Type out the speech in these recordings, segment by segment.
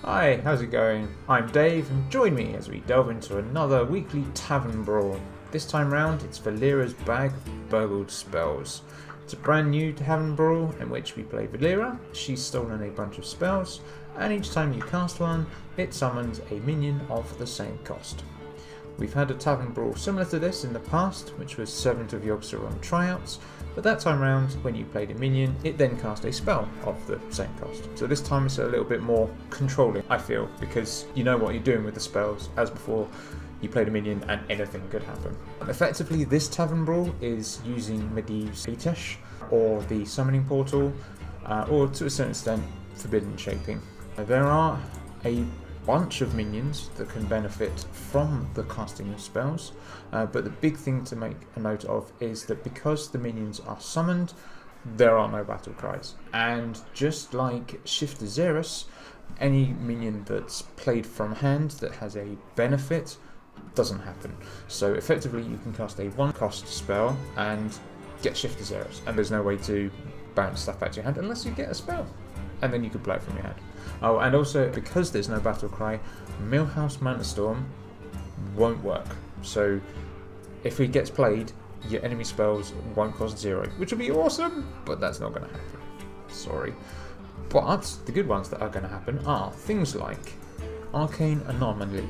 Hi, how's it going? I'm Dave, and join me as we delve into another weekly Tavern Brawl. This time round, it's Valeera's bag of Burgled spells. It's a brand new Tavern Brawl in which we play Valeera. She's stolen a bunch of spells, and each time you cast one, it summons a minion of the same cost. We've had a Tavern Brawl similar to this in the past, which was Servant of Yogg-Saron on tryouts, but that time round, when you played a minion, it then cast a spell of the same cost. So this time it's a little bit more controlling, I feel, because you know what you're doing with the spells, as before you played a minion and anything could happen. Effectively, this Tavern Brawl is using Medivh's Atesh, or the Summoning Portal, or to a certain extent, Forbidden Shaping. There are a bunch of minions that can benefit from the casting of spells, but the big thing to make a note of is that because the minions are summoned, there are no battle cries. And just like Shift Azerus, any minion that's played from hand that has a benefit doesn't happen. So effectively you can cast a one cost spell and get Shift Azerus, and there's no way to bounce stuff back to your hand unless you get a spell, and then you can play it from your hand. Oh, and also, because there's no battle cry, Millhouse Mana Storm won't work. So, if it gets played, your enemy spells won't cost 0, which would be awesome, but that's not going to happen. Sorry. But, the good ones that are going to happen are things like Arcane Anomaly.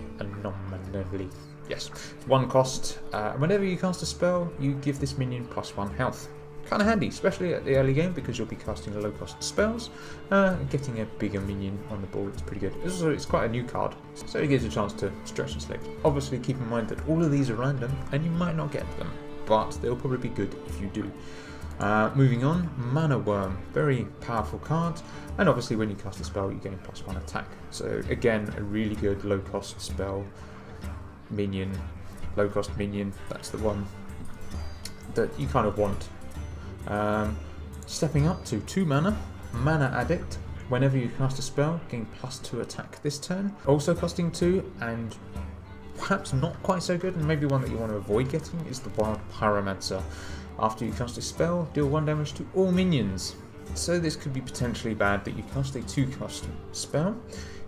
Yes, it's one cost. Whenever you cast a spell, you give this minion +1 health. Kind of handy, especially at the early game, because you'll be casting low cost spells. Getting a bigger minion on the board is pretty good. Also, it's quite a new card, so it gives you a chance to stretch and select. Obviously, keep in mind that all of these are random, and you might not get them, but they'll probably be good if you do. Moving on, Mana Worm, very powerful card, and obviously when you cast a spell, you gain +1 attack. So again, a really good low cost spell minion, low cost minion. That's the one that you kind of want. Stepping up to 2 mana, Mana Addict. Whenever you cast a spell, gain +2 attack this turn. Also costing 2, and perhaps not quite so good, and maybe one that you want to avoid getting, is the Wild Pyromancer. After you cast a spell, deal 1 damage to all minions. So this could be potentially bad that you cast a 2 cost spell,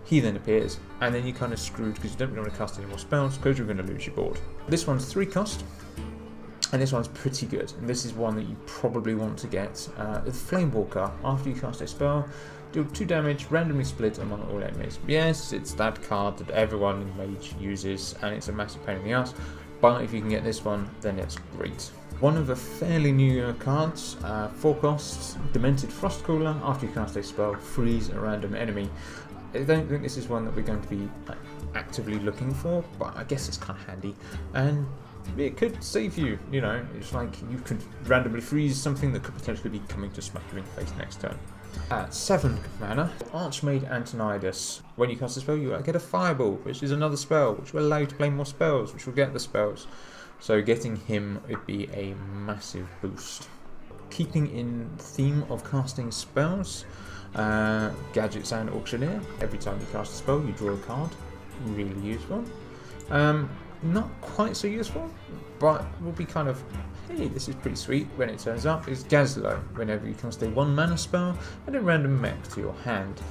he then appears, and then you're kind of screwed because you don't really want to cast any more spells because you're going to lose your board. This one's 3 cost. And this one's pretty good, and this is one that you probably want to get. The Flamewalker, after you cast a spell, deal 2 damage, randomly split among all enemies. Yes, it's that card that everyone in Mage uses, and it's a massive pain in the ass, but if you can get this one, then it's great. One of the fairly new cards, 4 costs, Demented Frostcooler, after you cast a spell, freeze a random enemy. I don't think this is one that we're going to be actively looking for, but I guess it's kind of handy, and it could save you, you know. It's like you could randomly freeze something that could potentially be coming to smack you in the face next turn. At 7 mana, Archmage Antonidas. When you cast a spell, you get a Fireball, which is another spell, which will allow you to play more spells, which will get the spells. So getting him would be a massive boost. Keeping in the theme of casting spells, Gadgets and Auctioneer. Every time you cast a spell, you draw a card. Really useful. Not quite so useful, but will be kind of, hey, this is pretty sweet when it turns up, is Gazlo. Whenever you cast a 1 mana spell and a random mech to your hand.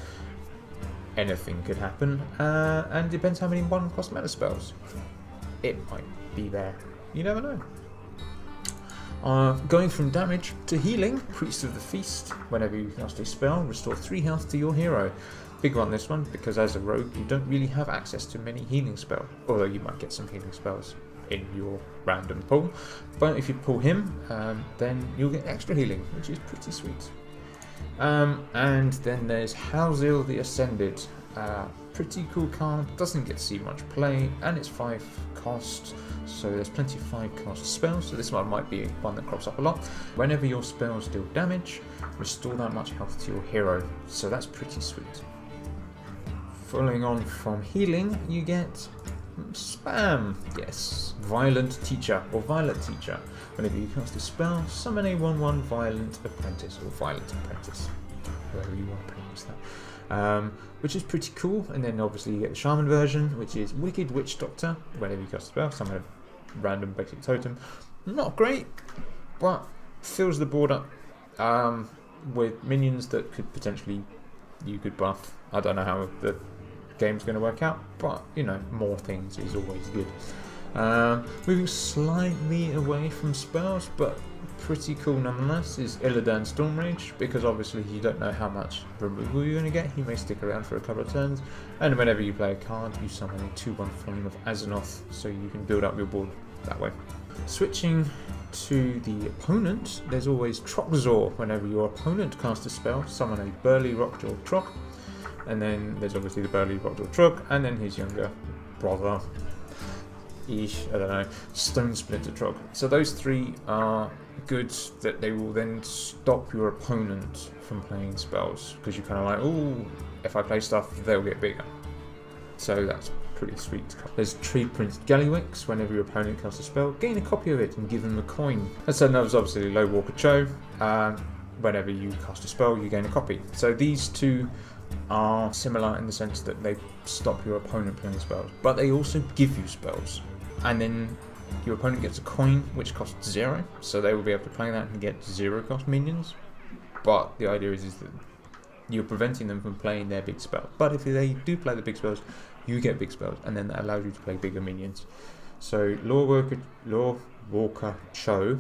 Anything could happen, and depends how many 1 cost mana spells. It might be there. You never know. Going from damage to healing, Priest of the Feast. Whenever you cast a spell, restore 3 health to your hero. Big one this one, because as a rogue you don't really have access to many healing spells, although you might get some healing spells in your random pull, but if you pull him, then you'll get extra healing, which is pretty sweet. And then there's Halzil the Ascended. Pretty cool card, doesn't get to see much play, and it's 5 cost, so there's plenty of 5 cost spells, so this one might be one that crops up a lot. Whenever your spells deal damage, restore that much health to your hero, so that's pretty sweet. Following on from healing, you get Spam. Yes, Violent Teacher or Violet Teacher. Whenever you cast a spell, summon a 1/1 Violent Apprentice or Violent Apprentice, however you want to pronounce that. Which is pretty cool. And then obviously you get the Shaman version, which is Wicked Witch Doctor. Whenever you cast a spell, summon a random basic totem. Not great, but fills the board up with minions that could potentially you could buff. I don't know how the game's going to work out, but you know, more things is always good. Moving slightly away from spells, but pretty cool nonetheless, is Illidan Stormrage, because obviously you don't know how much removal you're going to get. He may stick around for a couple of turns, and whenever you play a card, you summon a 2/1 Flame of Azeroth, so you can build up your board that way. Switching to the opponent, there's always Troxor. Whenever your opponent casts a spell, summon a Burly Rockjaw Trock, and then there's obviously the Burly Rockjaw Trock, and then his younger brother, I don't know, Stone Splinter Trock. So those three are good, that they will then stop your opponent from playing spells, because you're kind of like, oh, if I play stuff, they'll get bigger. So that's pretty sweet. There's Trade Prince Gallywix. Whenever your opponent casts a spell, gain a copy of it and give them a coin. And so there's obviously Low Walker Cho. Whenever you cast a spell, you gain a copy. So these two are similar in the sense that they stop your opponent playing spells, but they also give you spells. And then your opponent gets a coin which costs 0, so they will be able to play that and get 0 cost minions. But the idea is that you're preventing them from playing their big spell. But if they do play the big spells, you get big spells, and then that allows you to play bigger minions. So Law Walker Cho,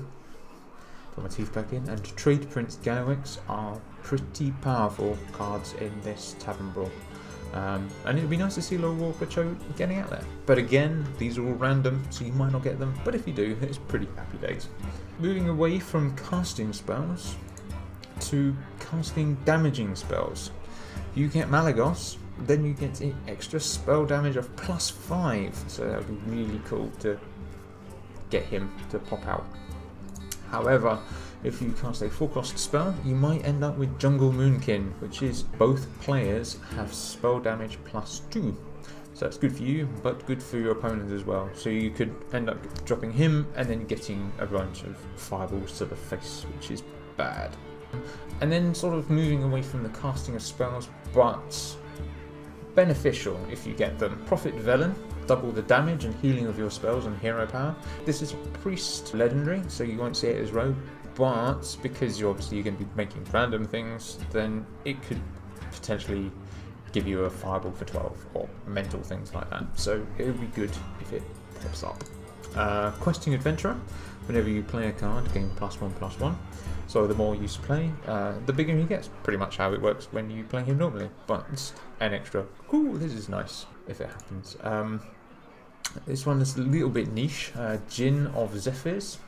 put my teeth back in, and Trade Prince Gallywix are pretty powerful cards in this Tavern Brawl. And it would be nice to see Law Walker Cho getting out there. But again, these are all random, so you might not get them. But if you do, it's pretty happy days. Moving away from casting spells to casting damaging spells. If you get Malagos, then you get extra spell damage of +5. So that would be really cool to get him to pop out. However, if you cast a 4-cost spell, you might end up with Jungle Moonkin, which is both players have spell damage +2. So that's good for you, but good for your opponent as well. So you could end up dropping him and then getting a bunch of fireballs to the face, which is bad. And then sort of moving away from the casting of spells, but beneficial if you get them. Prophet Velen, double the damage and healing of your spells and hero power. This is priest legendary, so you won't see it as rogue, but because you're going to be making random things, then it could potentially give you a fireball for 12 or mental things like that. So it would be good if it pops up. Questing Adventurer, whenever you play a card, gain +1/+1. So the more you play, the bigger he gets. Pretty much how it works when you play him normally, but it's an extra. Ooh, this is nice if it happens. This one is a little bit niche. Djinn of Zephyrs.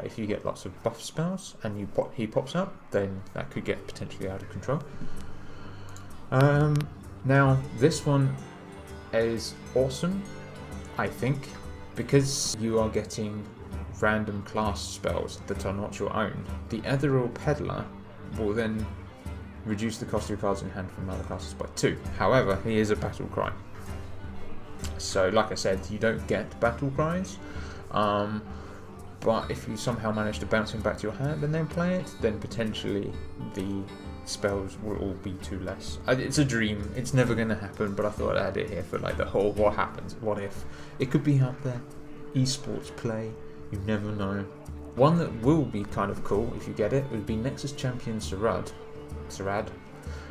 If you get lots of buff spells and he pops up, then that could get potentially out of control. Now this one is awesome, I think, because you are getting random class spells that are not your own. The Ethereal Peddler will then reduce the cost of your cards in hand from other classes by 2. However, he is a battle cry. So like I said, you don't get battle cries. But if you somehow manage to bounce him back to your hand and then play it, then potentially the spells will all be 2 less. It's a dream, it's never going to happen, but I thought I'd add it here for like the whole what happens, what if. It could be out there, esports play, you never know. One that will be kind of cool if you get it would be Nexus Champion Sarad.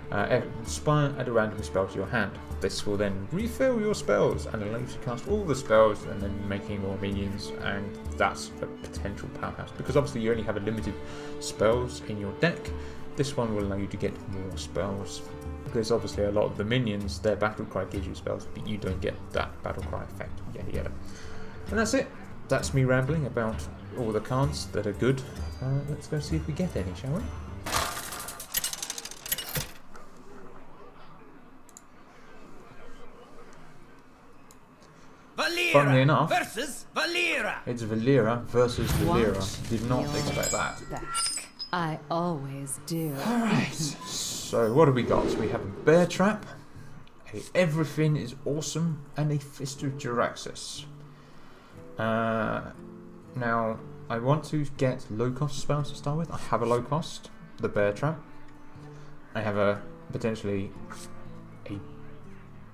Inspire add a random spell to your hand. This will then refill your spells and allow you to cast all the spells and then making more minions, and that's a potential powerhouse because obviously you only have a limited spells in your deck. This one will allow you to get more spells because obviously a lot of the minions, their battle cry gives you spells, but you don't get that battle cry effect. Yeah, you get it. And that's it. That's me rambling about all the cards that are good. Let's go see if we get any, shall we? Funnily enough, versus Valeera. It's Valeera versus Valeera. Did not expect that. Back. I always do. Alright, so what have we got? We have a Bear Trap, a Everything is Awesome, and a Fist of Jaraxxus. Now, I want to get low cost spells to start with. I have a low cost, the Bear Trap. I have a potentially a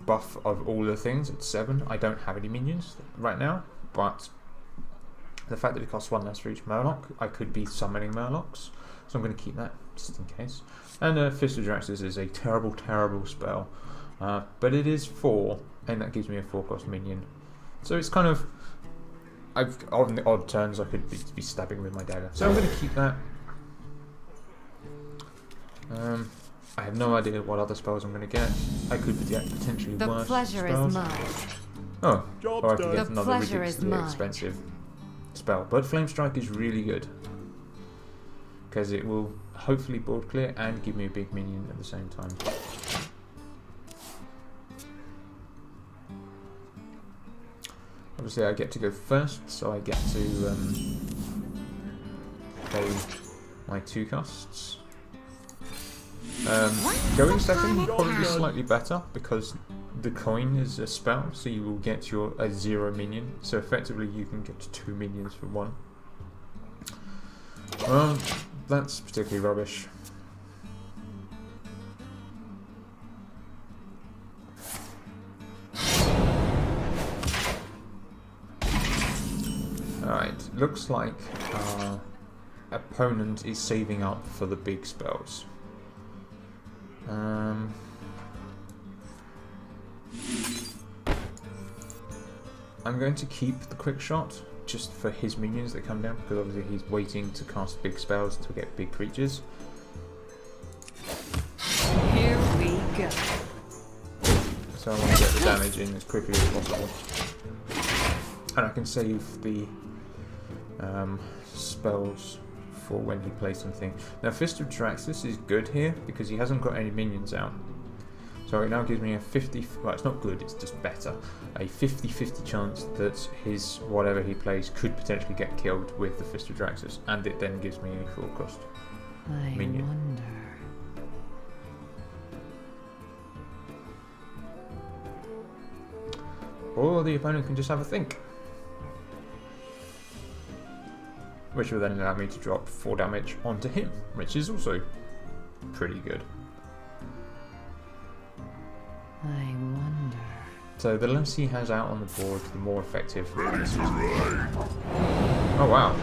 buff of all the things at 7. I don't have any minions right now, but the fact that it costs 1 less for each Murloc, I could be summoning Murlocs, so I'm going to keep that just in case. And Fist of Jaraxxus is a terrible, terrible spell. But it is 4, and that gives me a 4-cost minion. So it's kind of, on the odd turns I could be stabbing with my dagger. So I'm going to keep that. I have no idea what other spells I'm going to get. I could get potentially The worse pleasure spells. is mine. Oh, Job's or I could done. get The another pleasure is ridiculously mine. expensive spell. But Flame Strike is really good, because it will hopefully board clear and give me a big minion at the same time. Obviously I get to go first, so I get to pay my 2 costs. Going second will probably be slightly better, because the coin is a spell, so you will get a 0 minion, so effectively you can get 2 minions for 1. Well, that's particularly rubbish. Alright, looks like our opponent is saving up for the big spells. I'm going to keep the quick shot just for his minions that come down, because obviously he's waiting to cast big spells to get big creatures. Here we go. So I want to get the damage in as quickly as possible. And I can save the spells for when he plays something. Now Fist of Draxus is good here because he hasn't got any minions out. So it now gives me a 50, well it's not good, it's just better, a 50-50 chance that his whatever he plays could potentially get killed with the Fist of Draxus, and it then gives me a 4-cost I minion. wonder. Or the opponent can just have a think. Which will then allow me to drop 4 damage onto him, which is also pretty good. I wonder. So the less he has out on the board, the more effective this is. Oh wow.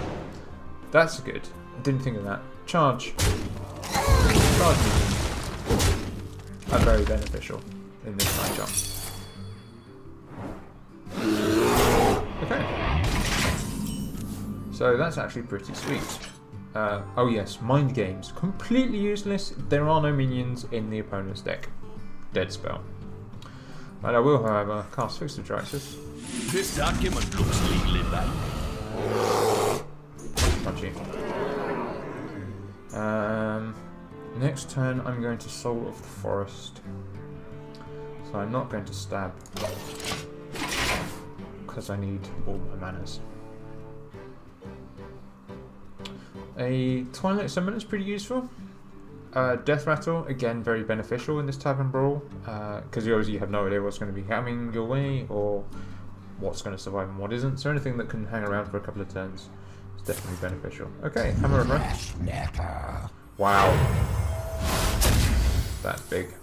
That's good. I didn't think of that. Charge. Charge minions are very beneficial in this matchup. Okay. So that's actually pretty sweet. Oh yes, Mind Games. Completely useless. There are no minions in the opponent's deck. Dead spell. But I will, however, cast Fist of Draxus. This document looks legally bad. Punchy. Next turn I'm going to Soul of the Forest. So I'm not going to stab, because I need all my manas. A Twilight Summon is pretty useful. Death Rattle, again, very beneficial in this Tavern Brawl, because you obviously have no idea what's going to be coming your way, or what's going to survive and what isn't, so anything that can hang around for a couple of turns is definitely beneficial. Okay, Hammer of Wrath. Wow. That's big.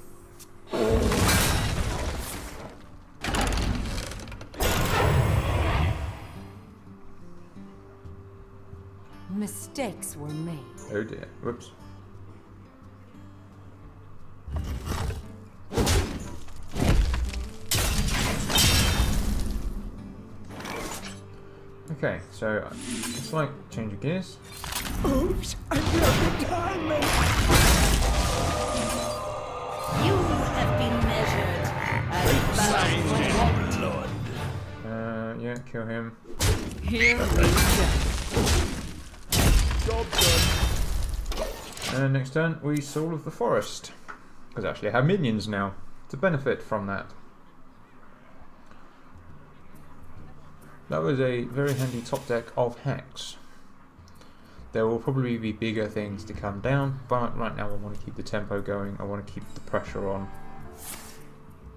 Mistakes were made. Oh dear, whoops. Okay, so it's like change of gears. Oops, I got the timing. You have been measured as Signed in blood. Yeah, kill him. Here we go. Job done. And next turn, we Soul of the Forest. Because I actually have minions now to benefit from that. That was a very handy top deck of Hex. There will probably be bigger things to come down, but right now I want to keep the tempo going, I want to keep the pressure on.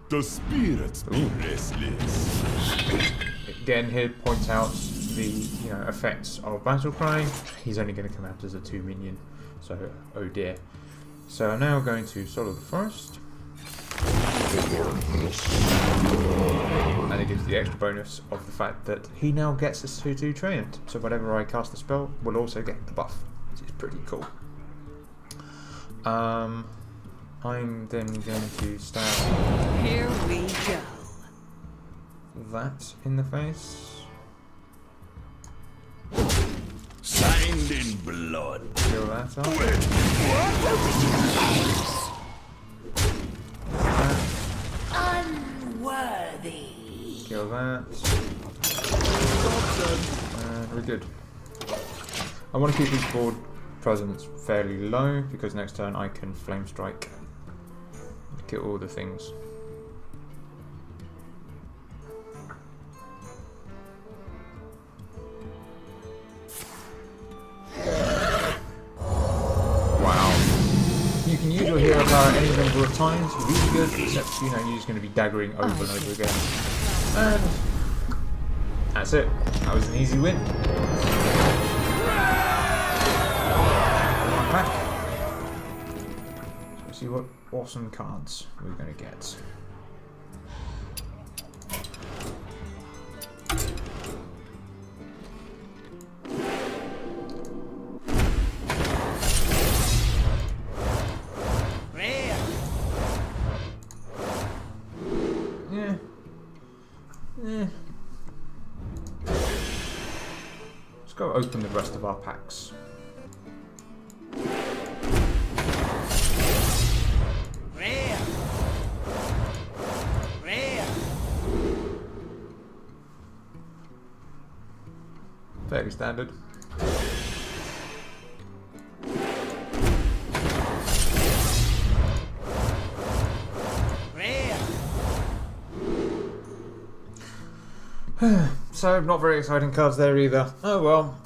The spirits be restless. Again, here points out the effects of Battle Cry. He's only going to come out as a 2 minion, so oh dear. So I'm now going to Soul of the Forest. And it gives the extra bonus of the fact that he now gets us to do Treant. So whenever I cast a spell, we'll also get the buff, which is pretty cool. I'm then going to stab Here we go. that in the face. Signed in blood. Kill that up. Unworthy. Kill that. And we're good. I want to keep these board presence fairly low because next turn I can flame strike. Kill all the things. Wow. You can use your hero power any number of times, really good, except you know you're just going to be daggering over and over again. And that's it. That was an easy win. Back. So let's see what awesome cards we're going to get. Yeah. Yeah. Let's go open the rest of our packs. Fairly standard. So, not very exciting cards there either. Oh well.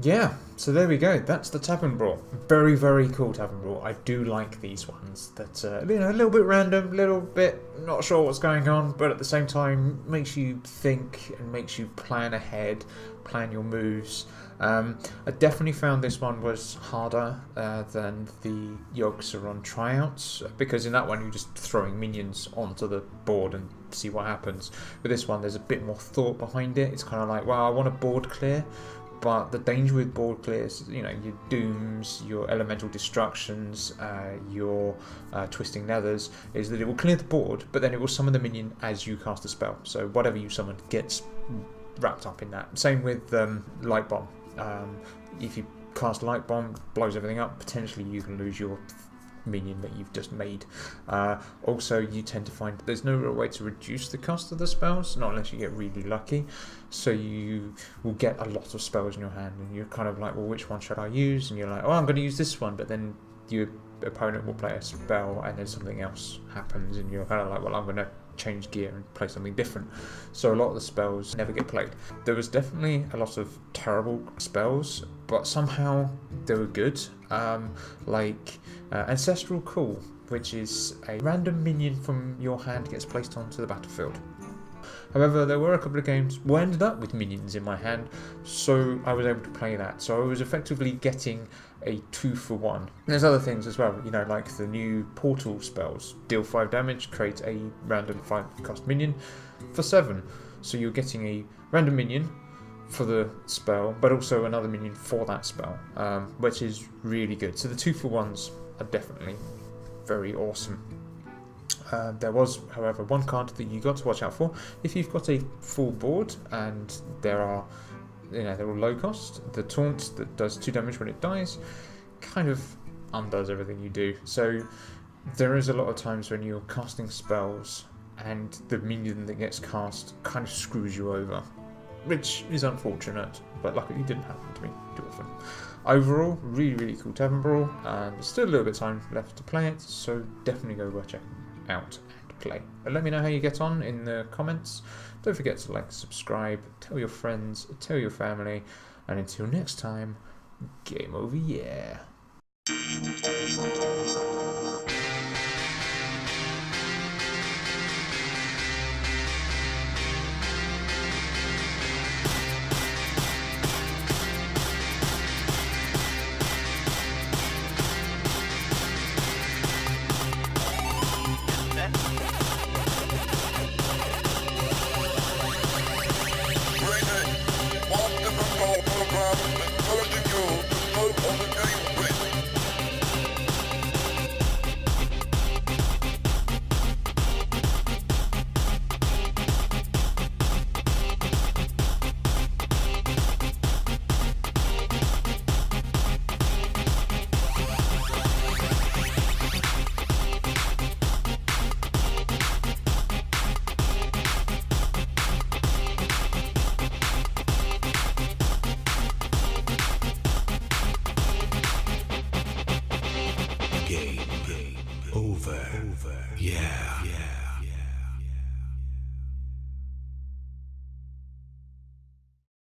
Yeah. So there we go. That's the Tavern Brawl. Very, very cool Tavern Brawl. I do like these ones. That you know, a little bit random, a little bit not sure what's going on, but at the same time makes you think and makes you plan ahead, plan your moves. I definitely found this one was harder than the Yogg-Saron tryouts, because in that one you're just throwing minions onto the board and see what happens. With this one there's a bit more thought behind it. It's kind of like, well, I want a board clear, but the danger with board clears, you know, your dooms, your elemental destructions, your twisting nethers, is that it will clear the board, but then it will summon the minion as you cast a spell. So whatever you summon gets wrapped up in that. Same with Light Bomb. If you cast Light Bomb, blows everything up, potentially you can lose your minion that you've just made. Also, you tend to find there's no real way to reduce the cost of the spells, not unless you get really lucky. So you will get a lot of spells in your hand, and you're kind of like, well, which one should I use? And you're like, oh, I'm going to use this one, but then your opponent will play a spell, and then something else happens, and you're kind of like, well, I'm going to change gear and play something different. So a lot of the spells never get played. There was definitely a lot of terrible spells, but somehow they were good. Like Ancestral Call, which is a random minion from your hand gets placed onto the battlefield. However, there were a couple of games where I ended up with minions in my hand, so I was able to play that. So I was effectively getting a 2-for-1. There's other things as well, you know, like the new portal spells. Deal 5 damage, create a random 5-cost minion for 7. So you're getting a random minion for the spell, but also another minion for that spell, which is really good. So the 2-for-1s are definitely very awesome. There was, however, one card that you got to watch out for. If you've got a full board and there are, you know, they're all low cost, the taunt that does 2 damage when it dies kind of undoes everything you do. So there is a lot of times when you're casting spells and the minion that gets cast kind of screws you over, which is unfortunate, but luckily it didn't happen to me too often. Overall, really, really cool Tavern Brawl, and there's still a little bit of time left to play it, so definitely go check it out and play. But let me know how you get on in the comments. Don't forget to like, subscribe, tell your friends, tell your family, and until next time, game over, yeah. Game over. Yeah.